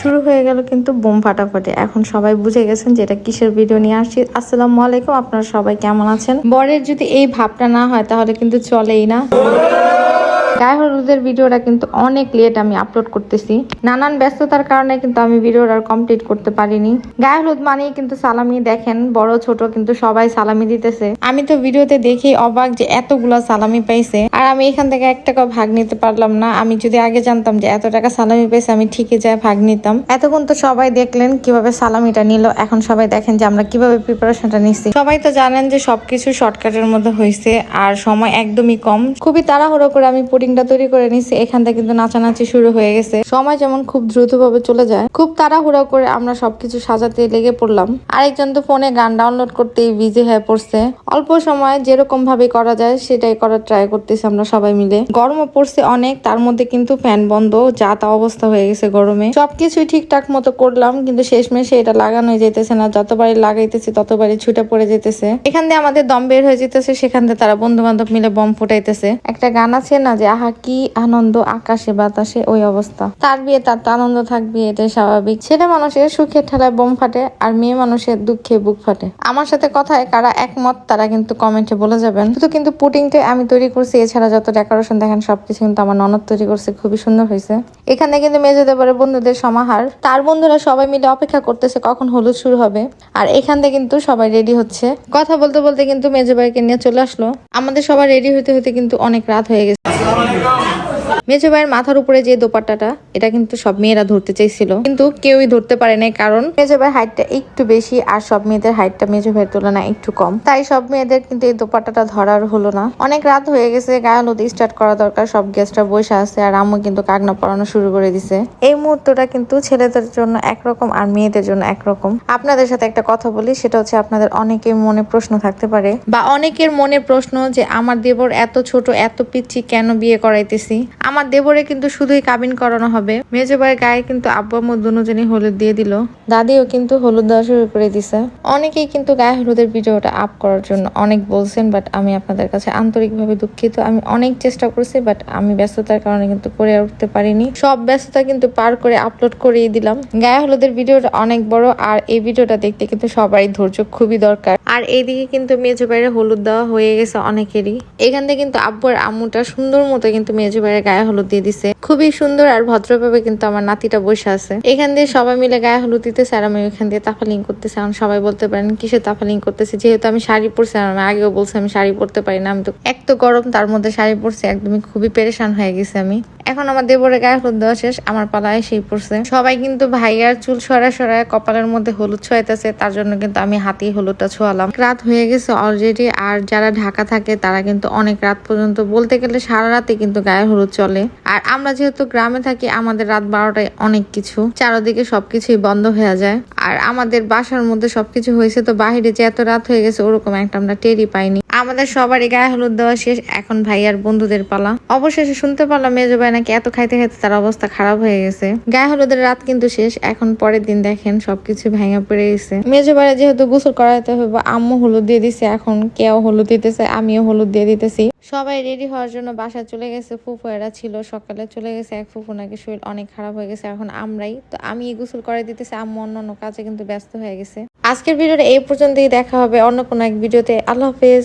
শুরু হয়ে গেল কিন্তু বোম ফাটাফাটি। এখন সবাই বুঝে গেছেন যে এটা কিসের ভিডিও নিয়ে আসছি। আসসালামু আলাইকুম, আপনারা সবাই কেমন আছেন? বরের যদি এই ভাবটা না হয় তাহলে কিন্তু চলেই না। গায়ে হলুদের ভিডিওটা কিন্তু অনেক লেট আমি আপলোড করতেছি, নানান ব্যস্ততার কারণে কিন্তু আমি ভিডিওটা কমপ্লিট করতে পারিনি। গায়ে হলুদ মানেই কিন্তু সালামি, দেখেন বড় ছোট কিন্তু সবাই সালামি দিতেছে। আমি তো ভিডিওতে দেখি অবাক যে এতগুলা সালামি পাইছে, আর আমি এখান থেকে 1 টাকা ভাগ নিতে পারলাম না। আমি যদি আগে জানতাম যে এত টাকা সালামি পাইছে আমি ঠিকই যায় ভাগ নিতাম। এতক্ষণ তো সবাই দেখলেন কিভাবে সালামিটা নিল, এখন সবাই দেখেন যে আমরা কিভাবে প্রিপারেশনটা নিচ্ছি। সবাই তো জানেন যে সবকিছু শর্টকাটের মধ্যে হয়েছে আর সময় একদমই কম। খুবই তাড়াহুড়ো করে আমি পুডিংটা তৈরি করে নিছি। এখান থেকে কিন্তু নাচানাচি শুরু হয়ে গেছে। সময় যেমন খুব দ্রুত ভাবে চলে যায়, খুব তাড়াহুড়ো করে আমরা সবকিছু সাজাতে লেগে পড়লাম। আরেকজন তো ফোনে গান ডাউনলোড করতেই বিজি হয়ে পড়ছে। অল্প সময় যেরকম ভাবে করা যায় সেটাই করার ট্রাই করতেছি আমরা সবাই মিলে। গরমও পড়ছে অনেক, তার মধ্যে কিন্তু ফ্যান বন্ধ, যা তা অবস্থা হয়ে গেছে গরমে। সবকিছুই ঠিকঠাক মতো করলাম কিন্তু শেষমেশে এটা লাগানোই যেতেছে না। যতবারই লাগাইতেছি ততবারই ছুটে পড়ে যেতেছে। এখান দিয়ে আমাদের দম বের হয়ে যেতেছে, সেখান দিয়ে তারা বন্ধু বান্ধব মিলে বম ফুটাইতেছে। একটা গান আছে না যে আহা কি আনন্দ আকাশে বাতাসে, ওই অবস্থা। তার বিয়ে তার তো আনন্দ থাকবে, এটাই স্বাভাবিক। ছেলে মানুষের সুখের ঠেলায় বোম ফাটে আর মেয়ে মানুষের দুঃখে বুক ফাটে। আমার সাথে কথায় কারা একমত তারা কিন্তু কমেন্টে বলে যাবেন। শুধু কিন্তু পুটিংটা আমি তৈরি করছি, এছাড়া যত ডেকোরেশন দেখেন সবকিছু কিন্তু আমার ননদ তৈরি করছে, খুবই সুন্দর হয়েছে। এখানে কিন্তু মেজেদের পরে বন্ধুদের সমাহার, তার বন্ধুরা সবাই মিলে অপেক্ষা করতেছে কখন হলুদ শুরু হবে। আর এখান থেকে কিন্তু সবাই রেডি হচ্ছে। কথা বলতে বলতে কিন্তু মেজে ভাইকে নিয়ে চলে আসলো। আমাদের সবাই রেডি হতে হতে কিন্তু অনেক রাত হয়ে গেছে। মেজো ভাইয়ের মাথার উপরে যে দোপাট্টাটা, এটা কিন্তু সব মেয়েরা ধরতে চাইছিল কিন্তু কেউই ধরতে পারে নাই, কারণ মেজো ভাইয়ের হাইটটা একটু বেশি আর সব মেয়েদের হাইটটা মেজো ভাইয়ের তুলনায় একটু কম, তাই সব মেয়েদের কিন্তু এই দোপাট্টাটা ধরার হলো না। অনেক রাত হয়ে গেছে, গায়ে হলুদ স্টার্ট করা দরকার। সব গেস্টরা বসে আছে আর আম্মু কিন্তু কাগনা পড়ানো শুরু করে দিছে। এই মুহূর্তটা কিন্তু ছেলেদের জন্য একরকম আর মেয়েদের জন্য একরকম। আপনাদের সাথে একটা কথা বলি, সেটা হচ্ছে আপনাদের অনেকের মনে প্রশ্ন থাকতে পারে বা অনেকের মনে প্রশ্ন যে আমার দেবর এত ছোট এত পিচ্ছি কেন বিয়ে করাইতেছি। আমার দেবরে কিন্তু শুধুই কাবিন করানো হবে। মেজো ভাইয়ের গায়ে কিন্তু আব্বু আম্মু দুজনই হলুদ দিয়ে দিল, দাদিও কিন্তু হলুদ দেওয়া শুরু করে দিছে। অনেকেই কিন্তু গায়ে হলুদের ভিডিওটা আপ করার জন্য অনেক বলছেন, বাট আমি আপনাদের কাছে আন্তরিকভাবে দুঃখিত। আমি অনেক চেষ্টা করছি, বাট আমি ব্যস্ততার কারণে কিন্তু করে উঠতে পারিনি। সব ব্যস্ততা কিন্তু পার করে আপলোড করিয়ে দিলাম। গায়ে হলুদের ভিডিওটা অনেক বড়, আর এই ভিডিওটা দেখতে কিন্তু সবারই ধৈর্য খুবই দরকার। আর এইদিকে কিন্তু মেজো ভাইয়ের হলুদ দেওয়া হয়ে গেছে অনেকেরই। এখান থেকে কিন্তু আব্বু আর আম্মুটা সুন্দর মতো কিন্তু মেজো ভাইয়ের গায়ে হলুদ দিয়ে দিছে। খুবই সুন্দর আর ভদ্রভাবে কিন্তু আমার নাতিটা বসে আছে। এখান দিয়ে সবাই মিলে গায়ে হলুদ দিতেছে আর আমি ওইখান দিয়ে তাফালিং করতেছি। এখন সবাই বলতে পারেন কিসে তাফালিং করতেছি, যেহেতু আমি শাড়ি পরছি। আমি আগেও বলছি আমি শাড়ি পরতে পারি না, আমি তো এক তো গরম, তার মধ্যে শাড়ি পরছি, একদমই খুবই পেরেশান হয়ে গেছে আমি। এখন আমার দেবরে গায়ে হলুদ দেওয়া শেষ, আমার পালায় সেই পড়ছে। সবাই কিন্তু ভাইয়ার চুল সরায় সরায় কপালের মধ্যে হলুদ ছোঁয়াইতেছে, তার জন্য কিন্তু আমি হাতেই হলুদটা ছোঁয়ালাম। রাত হয়ে গেছে অলরেডি, আর যারা ঢাকা থাকে তারা কিন্তু অনেক রাত পর্যন্ত, বলতে গেলে সারা রাতে কিন্তু গায়ে হলুদ চলে। আর আমরা যেহেতু গ্রামে থাকি, আমাদের রাত 12টায় অনেক কিছু, চারদিকে সবকিছুই বন্ধ হয়ে যায়। আর আমাদের বাসার মধ্যে সবকিছু হয়েছে, তো বাহিরে যে এত রাত হয়ে গেছে ওরকম একটা আমরা টেরই পাইনি। আমাদের সবারই গায়ে হলুদ দেওয়া শেষ, এখন ভাইয়ার বন্ধুদের পালা। অবশেষে শুনতে পারলাম মেজো ভাই নাকি এত খাইতে খাইতে তার অবস্থা খারাপ হয়ে গেছে। গায়ে হলুদের রাত কিন্তু শেষ, এখন পরের দিন দেখেন সবকিছু ভেঙে পড়ে গেছে। মেজো ভাইয়া যেহেতু গোসল করাইতে হবে, আম্মু হলুদ দিয়ে দিছে, এখন কেউ হলুদ দিতেছে, আমিও হলুদ দিয়ে দিতেছি। সবাই রেডি হওয়ার জন্য বাসায় চলে গেছে। ফুফুয়েরা ছিল সকালে চলে গেছে, এক ফুফু নাকি শরীর অনেক খারাপ হয়ে গেছে, এখন আমরাই তো আমি গোসল করে দিতেছি, আম্মু অন্য কাজে কিন্তু ব্যস্ত হয়ে গেছে। আজকের ভিডিওটা এই পর্যন্তই, দেখা হবে অন্য কোনো এক ভিডিওতে। আল্লাহ হাফেজ।